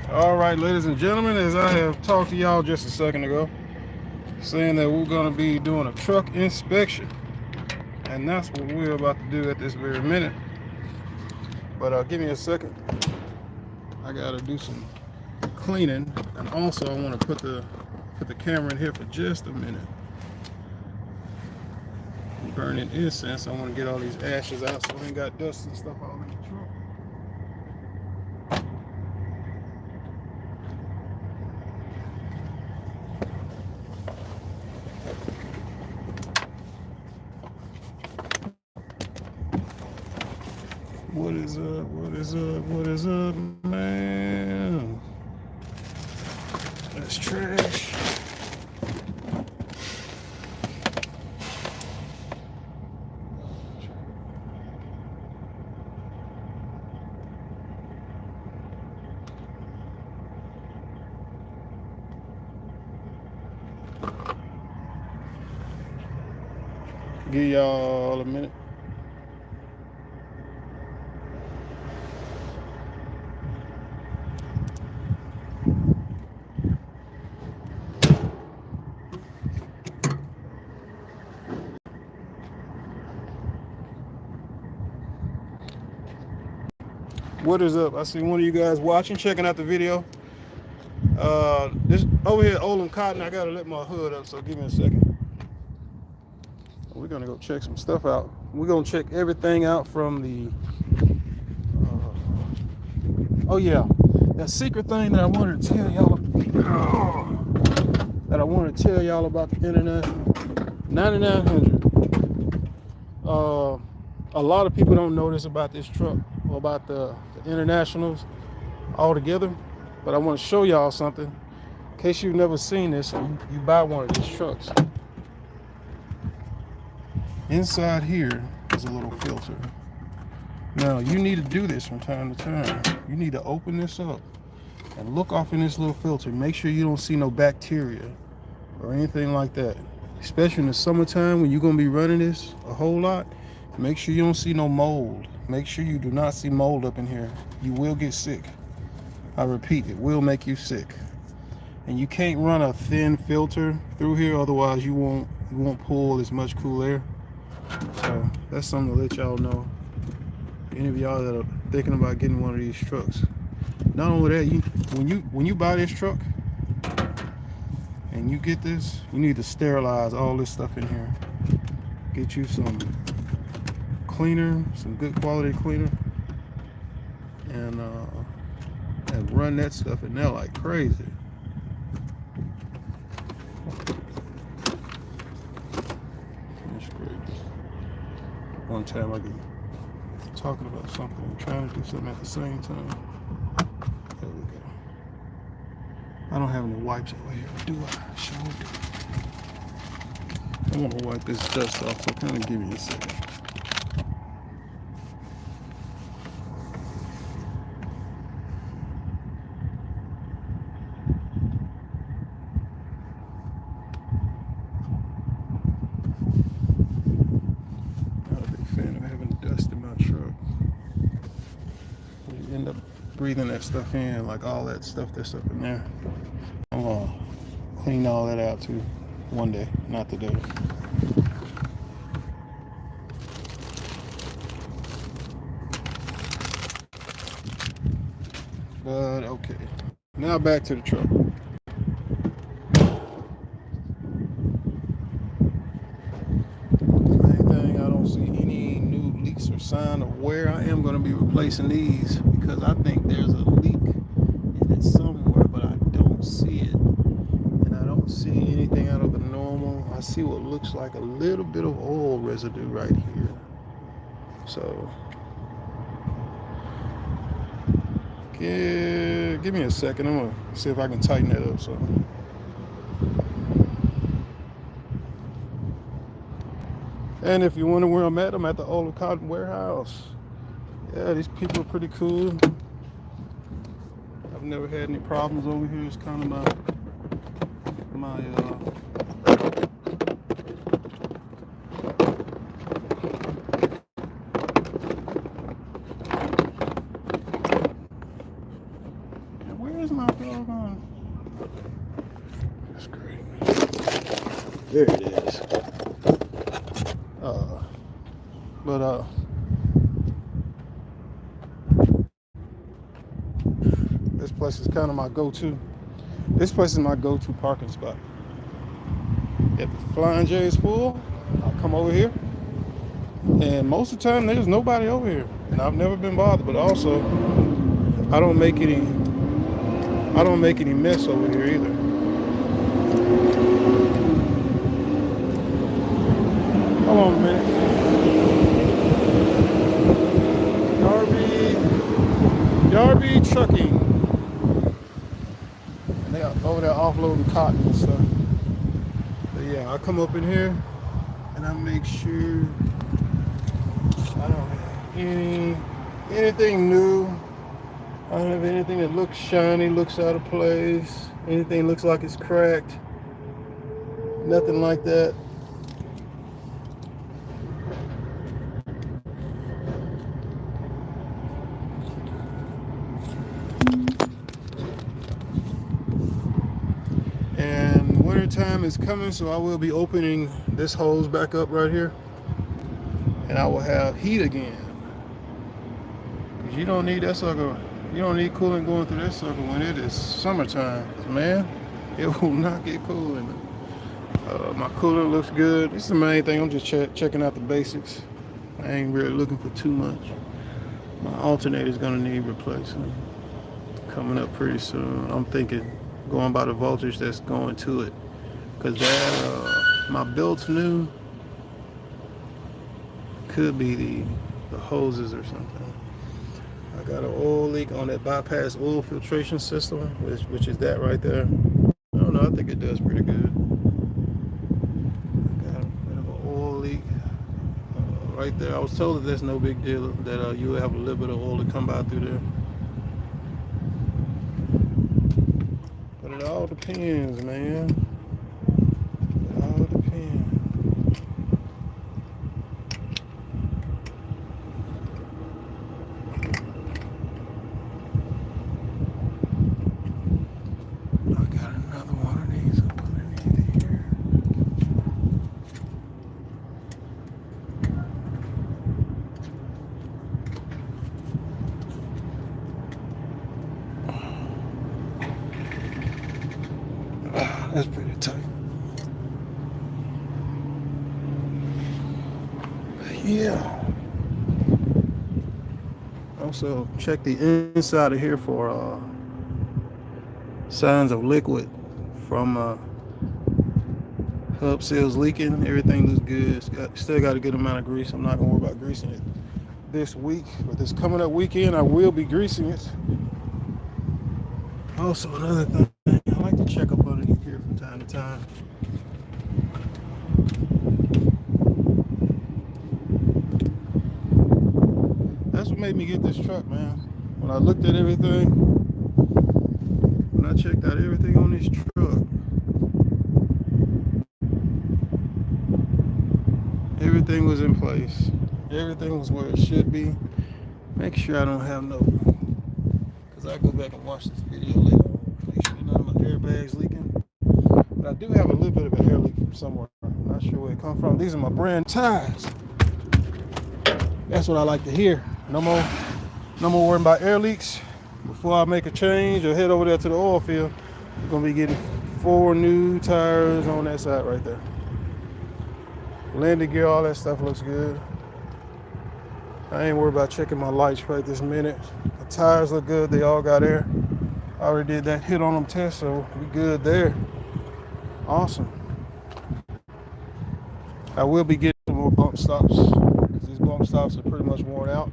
All right, ladies and gentlemen, as I have talked to y'all just a second ago, saying that we're going to be doing a truck inspection, and that's what we're about to do at this very minute. But give me a second. I got to do some cleaning, and also I want to put the camera in here for just a minute. I'm burning incense. I want to get all these ashes out so I ain't got dust and stuff all in the truck. What is up? What is up? What is up, man? That's trash. Give y'all a minute. What is up? I see one of you guys watching, checking out the video. This over here, Olin Cotton. I gotta let my hood up, so give me a second. We're gonna go check some stuff out. We're gonna check everything out from the. Oh yeah, that secret thing that I wanted to tell y'all. That I wanted to tell y'all about the internet. 9900. A lot of people don't know this about this truck or about the internationals altogether, but I want to show y'all something in case you've never seen this and you buy one of these trucks. Inside here is a little filter. Now you need to do this from time to time. You need to open this up and look off in this little filter. Make sure you don't see no bacteria or anything like that. Especially in the summertime when you're going to be running this a whole lot. Make sure you don't see no mold. Make sure you do not see mold up in here. You will get sick. I repeat, it will make you sick. And you can't run a thin filter through here, otherwise you won't pull as much cool air. So that's something to let y'all know. Any of y'all that are thinking about getting one of these trucks. Not only that, when you buy this truck and you get this, you need to sterilize all this stuff in here. Get you some cleaner, some good quality cleaner, and run that stuff in there like crazy. That's crazy. One time I get talking about something and trying to do something at the same time. There we go. I don't have any wipes over here, do I? Sure do. I want to wipe this dust off, so kind of give me a second. End up breathing that stuff in, like all that stuff that's up in there. I'm gonna clean all that out too one day, not today. But okay, now back to the truck. Main thing, I don't see any new leaks or sign of wear. I am going to be replacing these because I think there's a leak in it somewhere, but I don't see it. And I don't see anything out of the normal. I see what looks like a little bit of oil residue right here. So give me a second. I'm going to see if I can tighten that up. So. And if you wonder where I'm at the Eagle Cummins warehouse. Yeah, these people are pretty cool. I've never had any problems over here. It's kind of my where's my There it is. But this place is kind of my go-to. This place is my go-to parking spot. If the Flying J is full, I'll come over here. And most of the time, there's nobody over here, and I've never been bothered. But also, I don't make any mess over here either. Hold on a minute. Darby Trucking. And they are over there offloading cotton and stuff. But yeah, I come up in here and I make sure I don't have anything new. I don't have anything that looks shiny, looks out of place, anything looks like it's cracked. Nothing like that. And winter time is coming, so I will be opening this hose back up right here, and I will have heat again. Because you don't need that sucker. You don't need coolant going through that sucker when it is summertime. Man, it will not get cool in it. My coolant looks good. This is the main thing. I'm just checking out the basics. I ain't really looking for too much. My alternator is gonna need replacing. Coming up pretty soon. I'm thinking going by the voltage that's going to it, because that my belt's new. Could be the hoses or something. I got an oil leak on that bypass oil filtration system, which is that right there. I don't know, I think it does pretty good. I got a bit of an oil leak right there. I was told that that's no big deal, that you'll have a little bit of oil to come by through there. But it all depends, man. It all depends. That's pretty tight. Yeah. Also, check the inside of here for signs of liquid from hub seals leaking. Everything looks good. Still got a good amount of grease. I'm not gonna worry about greasing it this week, but this coming up weekend, I will be greasing it. Also, another thing, I like to check up underneath here from time to time. That's what made me get this truck, man. When I looked at everything, when I checked out everything on this truck, everything was in place. Everything was where it should be. Make sure I don't have no, because I go back and watch this video later on. Make sure none of my airbags leaking. But I do have a little bit of an air leak from somewhere. I'm not sure where it comes from. These are my brand tires. That's what I like to hear. No more worrying about air leaks. Before I make a change or head over there to the oil field, we're gonna be getting 4 new tires on that side right there. Landing gear, all that stuff looks good. I ain't worried about checking my lights right this minute. The tires look good, they all got air. I already did that hit on them test, so we good there. Awesome. I will be getting some more bump stops, because these bump stops are pretty much worn out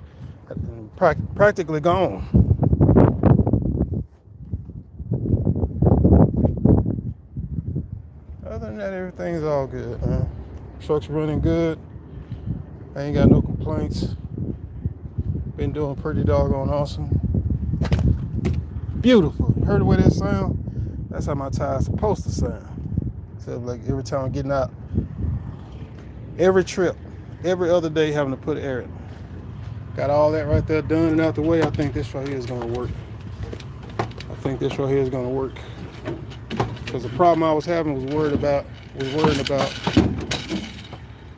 and practically gone. Other than that, everything's all good, man. Truck's running good. I ain't got no complaints. Been doing pretty doggone awesome. Beautiful. You heard the way that sound? That's how my tire's supposed to sound. So like every time I'm getting out, every trip, every other day having to put air in. Got all that right there done and out the way. I think this right here is gonna work. because the problem I was having was worrying about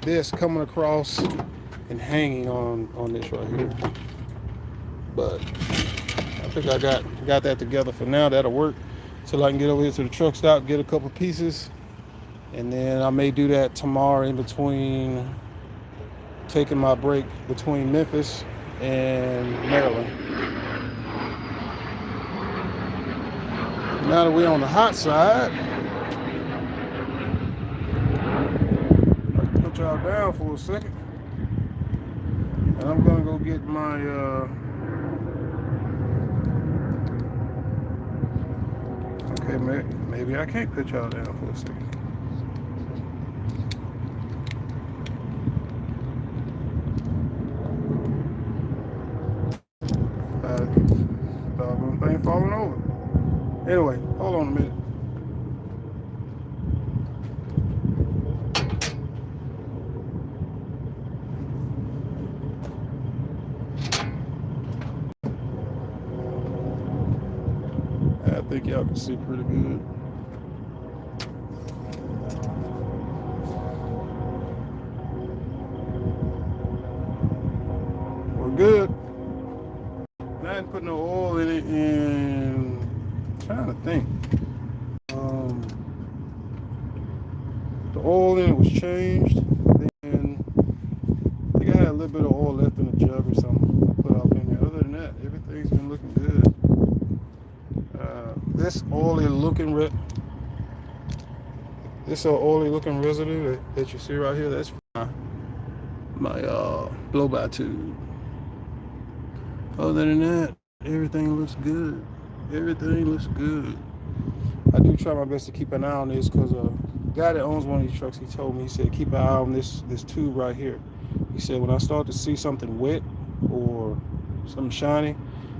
this coming across and hanging on this right here. But I think I got that together for now. That'll work till I can get over here to the truck stop, get a couple pieces, and then I may do that tomorrow in between taking my break between Memphis and Maryland. Now that we're on the hot side, I'll put y'all down for a second, and I'm gonna go get my okay, maybe I can't put y'all down for a second. Doggone thing falling over. Anyway, hold on a minute. I think y'all can see pretty good. We're good. I didn't put no oil in it, and I'm trying to think. The oil in it was changed, and I think I had a little bit of oil left in the jug or something I put off in there. Other than that, everything's been looking good. This oily looking residue that you see right here, that's my blow by tube. Other than that, everything looks good. Everything looks good. I do try my best to keep an eye on this because a guy that owns one of these trucks, he told me, he said, keep an eye on this tube right here. He said, when I start to see something wet or something shiny,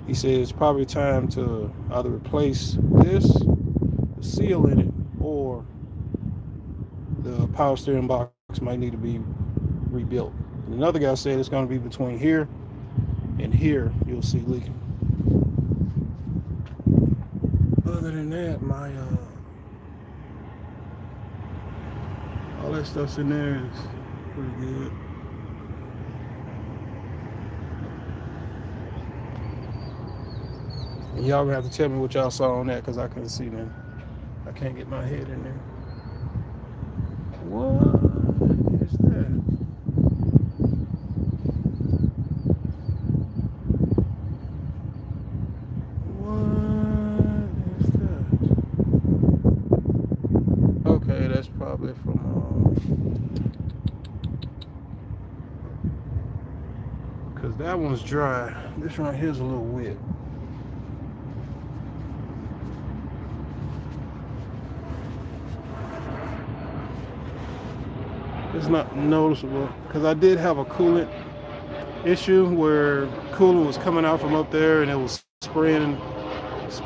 he said it's probably time to either replace this, the seal in it, or the power steering box might need to be rebuilt. And another guy said it's going to be between here and here you'll see leaking. Other than that, my all that stuff's in there is pretty good. And y'all gonna have to tell me what y'all saw on that because I couldn't see them. I can't get my head in there. What is that? What is that? Okay, that's probably from because that one's dry. This right here's a little wet. It's not noticeable because I did have a coolant issue where coolant was coming out from up there and it was spraying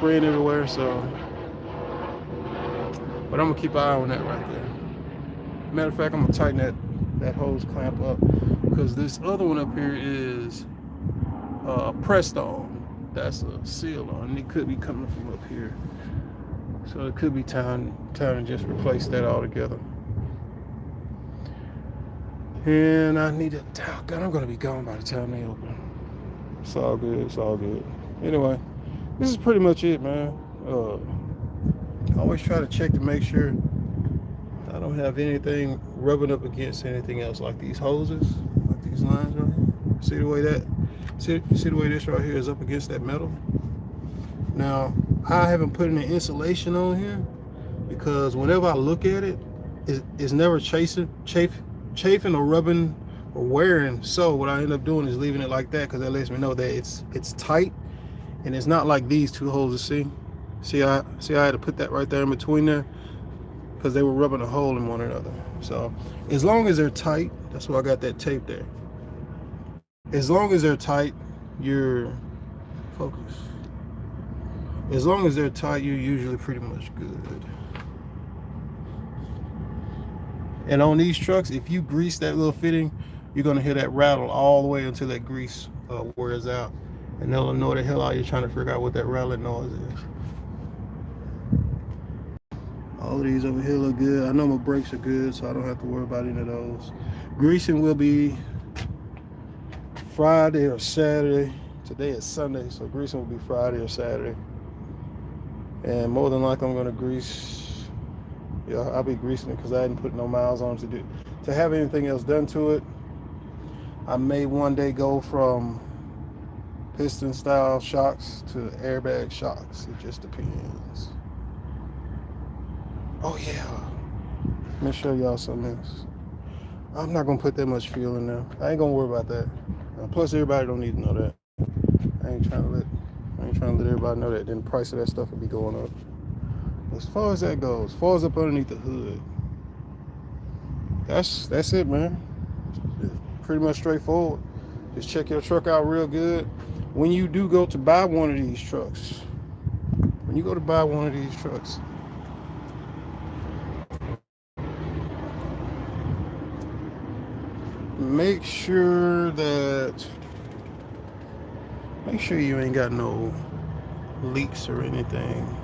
everywhere. So, but I'm gonna keep an eye on that right there. Matter of fact, I'm gonna tighten that hose clamp up because this other one up here is pressed on. That's a seal on, and it could be coming from up here. So it could be time to just replace that altogether. And I need to, oh God, I'm gonna be gone by the time they open. It's all good, it's all good. Anyway, this is pretty much it, man. I always try to check to make sure I don't have anything rubbing up against anything else, like these hoses, like these lines right here. See the way this right here is up against that metal? Now, I haven't put any insulation on here because whenever I look at it, it's never chafing or rubbing or wearing. So what I end up doing is leaving it like that because that lets me know that it's tight and it's not like these two holes. See I had to put that right there in between there because they were rubbing a hole in one another. So as long as they're tight, that's why I got that tape there. As long as they're tight, you're focused. As long as they're tight, you're usually pretty much good. And on these trucks, if you grease that little fitting, you're gonna hear that rattle all the way until that grease wears out. And they'll know the hell out you're trying to figure out what that rattling noise is. All of these over here look good. I know my brakes are good, so I don't have to worry about any of those. Greasing will be Friday or Saturday. Today is Sunday, so greasing will be Friday or Saturday. And more than likely I'm gonna grease. Yeah, I'll be greasing it because I hadn't put no miles on to have anything else done to it. I may one day go from piston style shocks to airbag shocks. It just depends. Oh yeah. Let me show y'all something else. I'm not gonna put that much fuel in there. I ain't gonna worry about that. Plus everybody don't need to know that. I ain't trying to let everybody know that. Then the price of that stuff will be going up. As far as that goes, as far as up underneath the hood, that's it, man. It's pretty much straightforward. Just check your truck out real good. When you do go to buy one of these trucks, make sure you ain't got no leaks or anything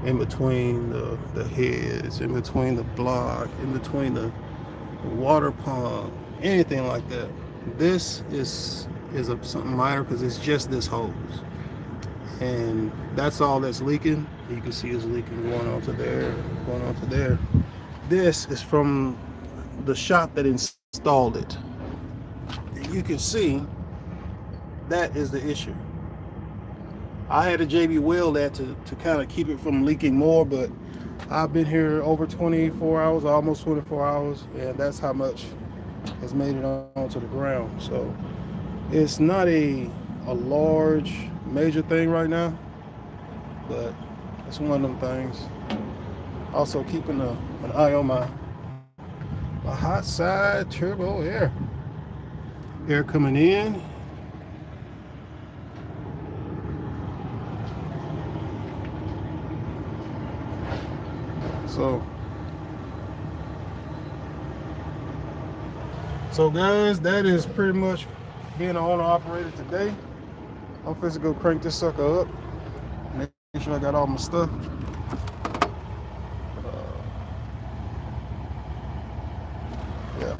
in between the heads, in between the block, in between the water pump, anything like that. This is something minor because it's just this hose, and that's all that's leaking. You can see it's leaking going onto there. This is from the shop that installed it. You can see that is the issue. I had a JB weld that to kind of keep it from leaking more, but I've been here over 24 hours, almost 24 hours, and that's how much has made it onto the ground. So it's not a large, major thing right now, but it's one of them things. Also keeping an eye on my hot side turbo air coming in. So guys, that is pretty much being an owner operator today. I'm supposed to go crank this sucker up, make sure I got all my stuff. Yeah,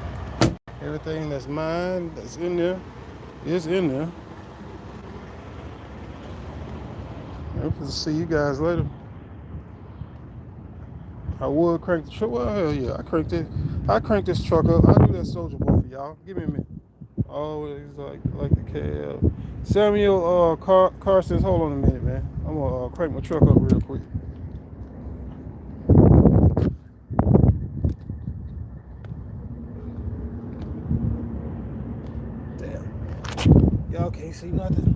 everything that's mine, that's in there, is in there. I'm supposed to see you guys later. I would crank the truck. Well, hell yeah, I cranked this truck up. I'll do that Soldier Boy for y'all. Give me a minute. Always like the KL. Samuel Carson's. Hold on a minute, man. I'm gonna crank my truck up real quick. Damn. Y'all can't see nothing.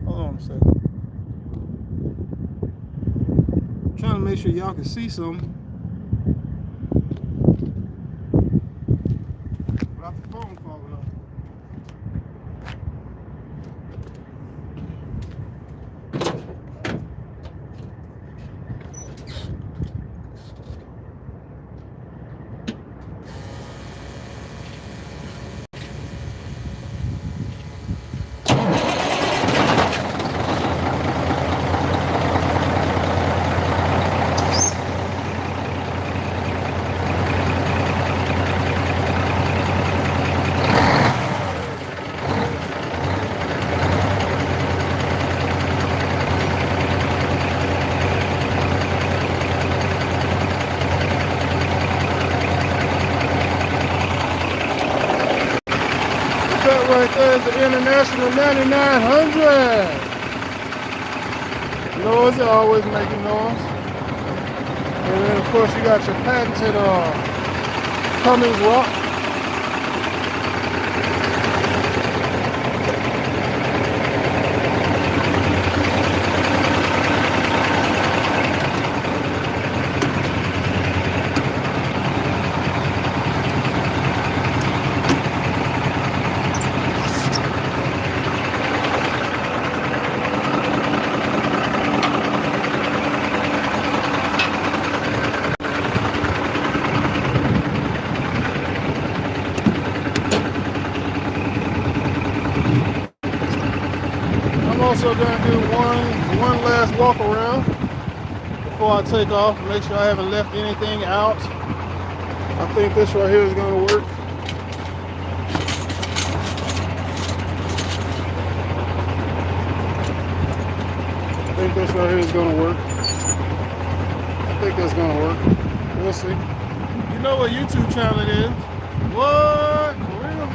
Hold on a second. I'm trying to make sure y'all can see something. Without the phone falling off. Right there is the International 9900. Noise, it always making noise. And then of course you got your patented Cummins rock. still gonna do one last walk around before I take off. Make sure I haven't left anything out. I think this right here is gonna work. I think this right here is gonna work. I think that's gonna work. We'll see. You know what YouTube channel it is? What? For real?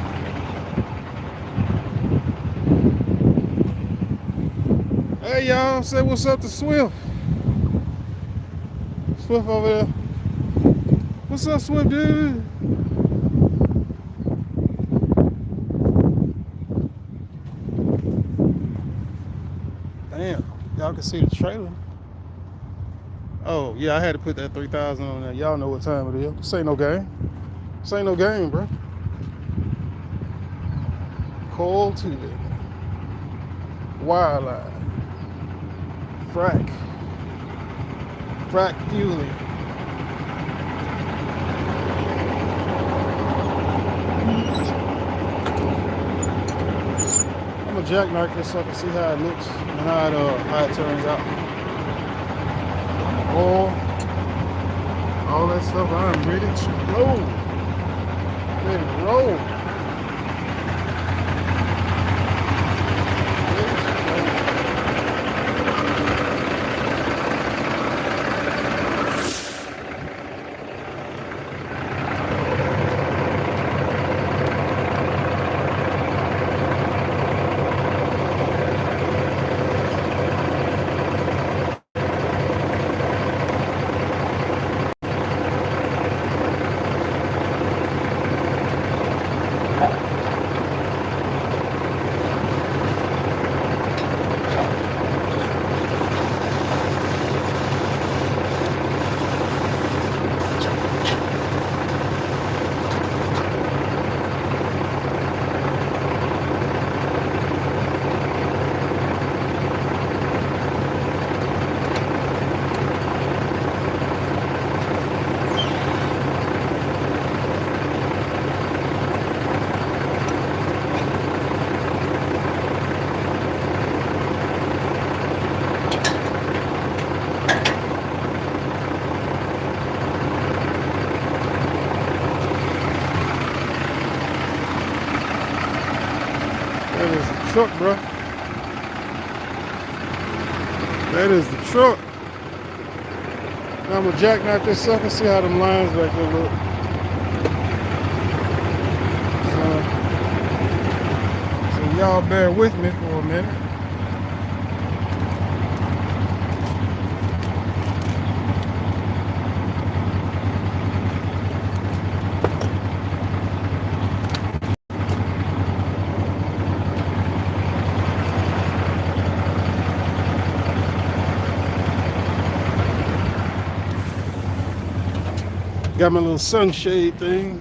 Hey y'all, say what's up to Swift. Swift over there. What's up, Swift dude? Damn, y'all can see the trailer. Oh yeah, I had to put that 3,000 on there. Y'all know what time it is. This ain't no game. This ain't no game, bro. Cold tubing, wireline, frac fueling. I'm gonna jackknife this so I can see how it looks and how it turns out. All that stuff. I'm ready to go. Ready to roll. That is the truck, bro. That is the truck. Now I'm gonna jackknife this sucker, see how them lines back there look. So y'all bear with me for a minute. Got my little sunshade thing.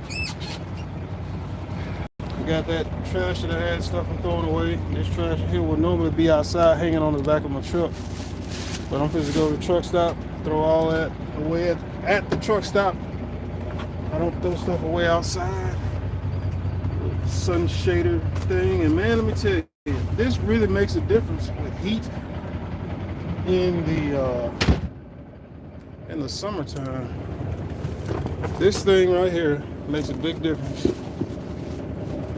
Got that trash that I had stuff I'm throwing away. This trash here would normally be outside hanging on the back of my truck. But I'm supposed to go to the truck stop, throw all that away at the truck stop. I don't throw stuff away outside. Sun shader thing. And man, let me tell you, this really makes a difference with heat in the summertime. This thing right here makes a big difference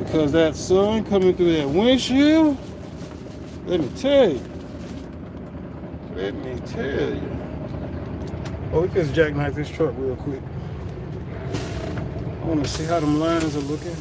because that sun coming through that windshield, let me tell you. Oh, we just jackknife this truck real quick. I want to see how them lines are looking.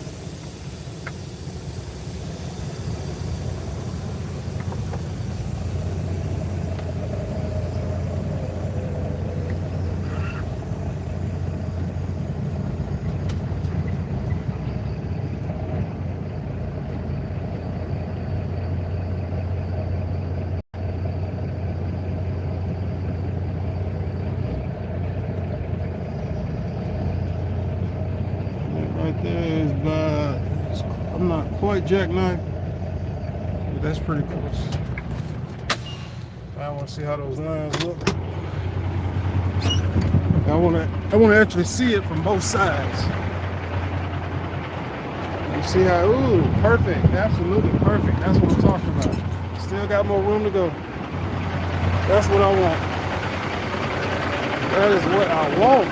Right there is by, I'm not quite jackknife, but that's pretty close. I want to see how those lines look. I want to actually see it from both sides. You see how, ooh, perfect, absolutely perfect. That's what I'm talking about. Still got more room to go. That's what I want. That is what I want.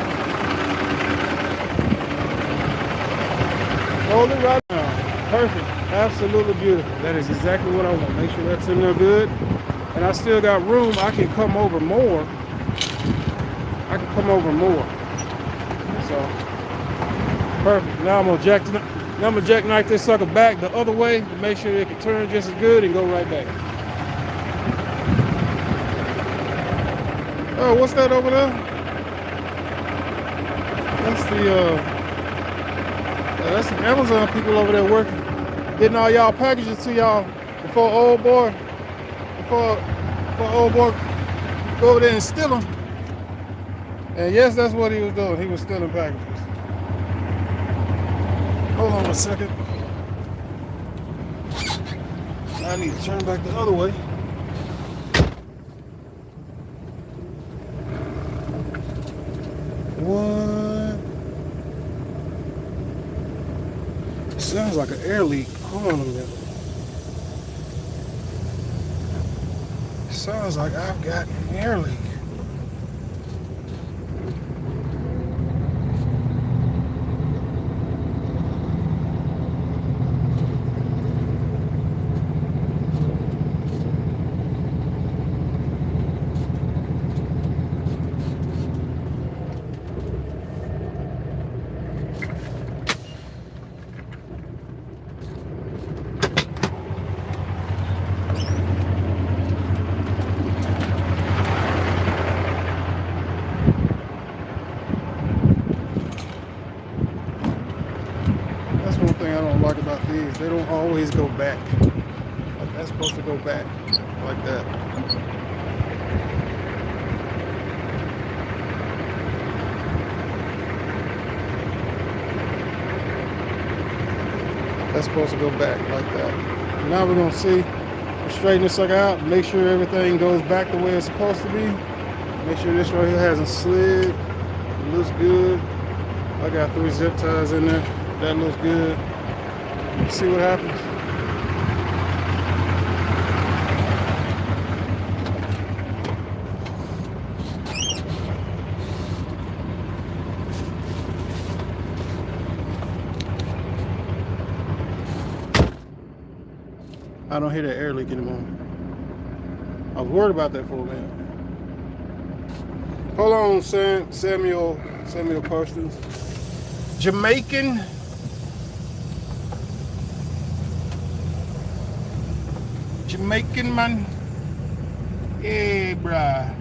Hold it right now. Perfect. Absolutely beautiful. That is exactly what I want. Make sure that's in there good. And I still got room. I can come over more. So perfect. Now I'm gonna jackknife this sucker back the other way to make sure it can turn just as good and go right back. Oh, what's that over there? That's some Amazon people over there working, getting all y'all packages to y'all before old boy go over there and steal them. And yes, that's what he was doing. He was stealing packages. Hold on a second. I need to turn back the other way. What? It sounds like an air leak. Hold on a minute. It sounds like I've got an air leak. That's one thing I don't like about these. They don't always go back. Like that's supposed to go back like that. That's supposed to go back like that. Now we're gonna see. We'll straighten this sucker out. Make sure everything goes back the way it's supposed to be. Make sure this right here hasn't slid. It looks good. I got 3 zip ties in there. That looks good. Let's see what happens. I don't hear that air leak anymore. I was worried about that for a minute. Hold on, Samuel Parsons. Jamaican. Jamaican man. Hey, bruh.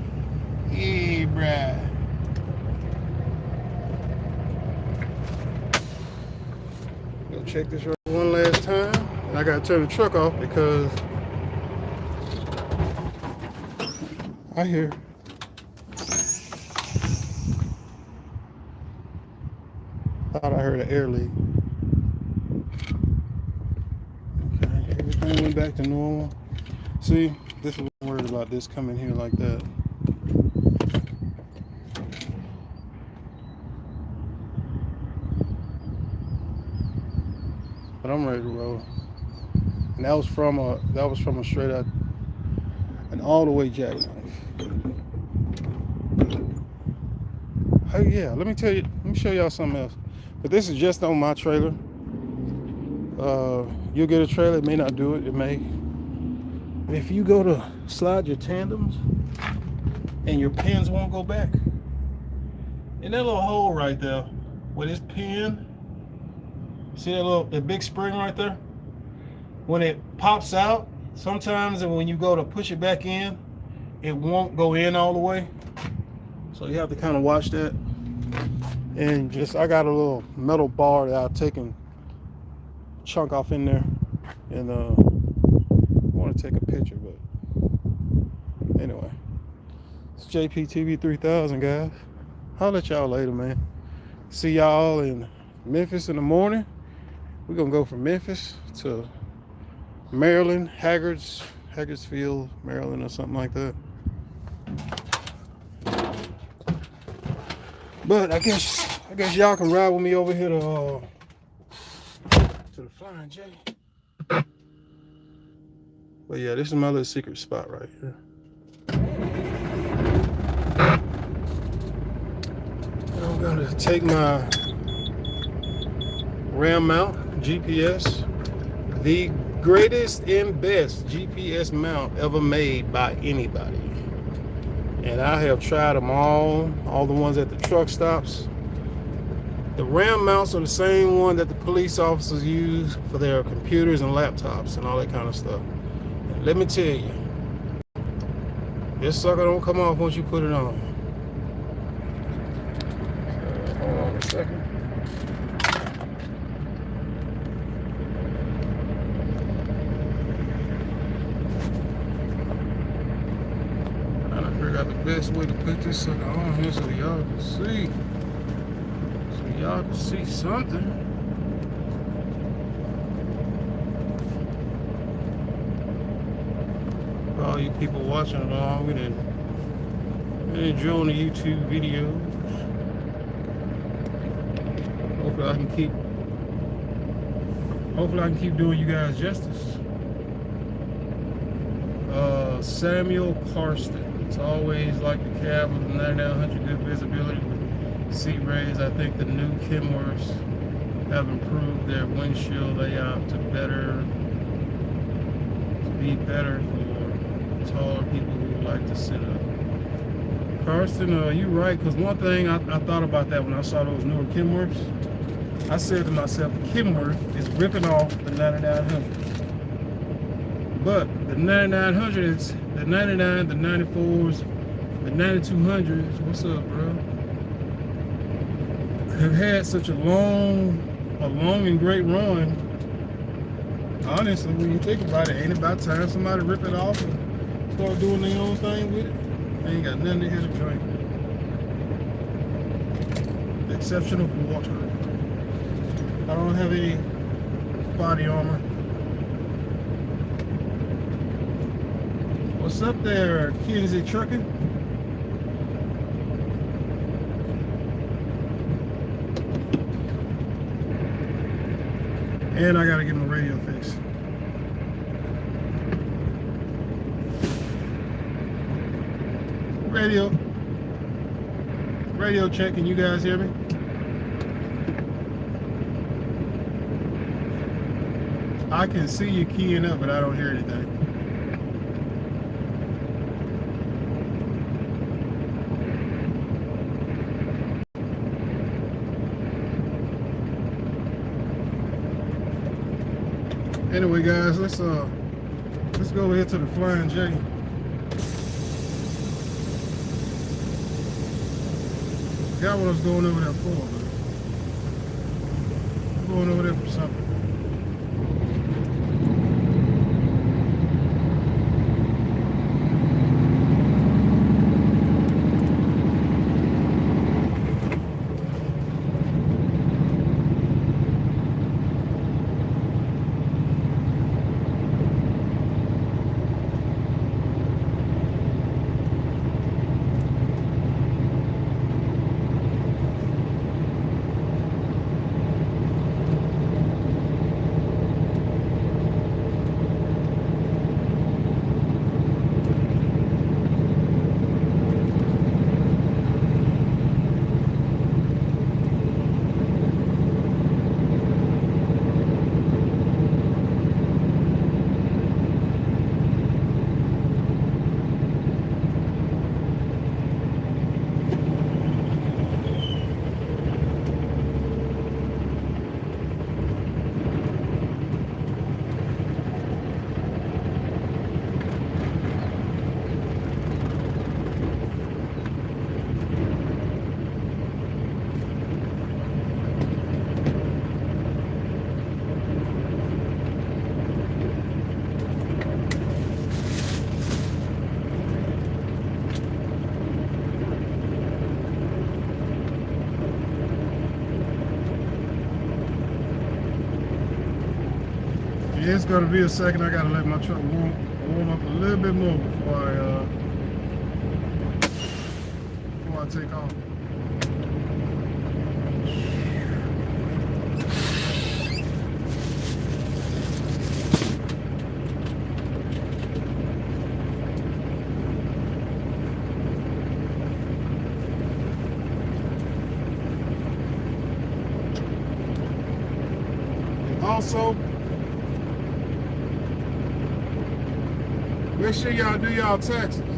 Hey, bruh. Go check this right one last time. And I gotta turn the truck off because I hear. Thought I heard an air leak. Okay, everything went back to normal. See, this is what I'm worried about, this coming here like that. But I'm ready to roll. And that was from a straight out, an all the way jackknife. Oh yeah, let me show y'all something else. But this is just on my trailer. You'll get a trailer, it may not do it, it may. But if you go to slide your tandems and your pins won't go back, in that little hole right there where this pin, see that big spring right there? When it pops out, sometimes when you go to push it back in, it won't go in all the way. So you have to kind of watch that. And I got a little metal bar that I've taken a chunk off in there. And I want to take a picture, but anyway. It's JPTV 3000, guys. I'll let y'all later, man. See y'all in Memphis in the morning. We're going to go from Memphis to Maryland, Haggardfield, Maryland, or something like that. But I guess y'all can ride with me over here to the Flying J. But yeah, this is my little secret spot right here. I'm gonna take my ram mount GPS, the greatest and best GPS mount ever made by anybody. And I have tried them all the ones at the truck stops. The ram mounts are the same one that the police officers use for their computers and laptops and all that kind of stuff. And let me tell you, this sucker don't come off once you put it on. Hold on a second. Trying to figure out the best way to put this sucker on here so y'all can see. So y'all can see something. All you people watching along, we didn't enjoy the YouTube videos. Hopefully I can keep doing you guys justice. Samuel Karsten. It's always like the cab with the 9900 good visibility with seat raise. I think the new Kenworths have improved their windshield layout to be better for taller people who like to sit up. Karsten, you're right, because one thing I thought about that when I saw those newer Kenworths. I said to myself, Kenworth is ripping off the 9900. But the 9900s, the 99, the 94s, the 9200s, what's up, bro? Have had such a long and great run. Honestly, when you think about it, ain't it about time somebody rip it off and start doing their own thing with it? They ain't got nothing here to drink. The exception of water. I don't have any body armor. What's up there, Kinsey Trucking? And I gotta get my radio fixed. Radio check, can you guys hear me? I can see you keying up, but I don't hear anything. Anyway, guys, let's go over here to the Flying J. Forgot what I was going over there for, but I'm going over there for something. It's gonna be a second. I gotta let my truck warm up a little bit more before I take off. Also, make sure y'all do y'all taxes.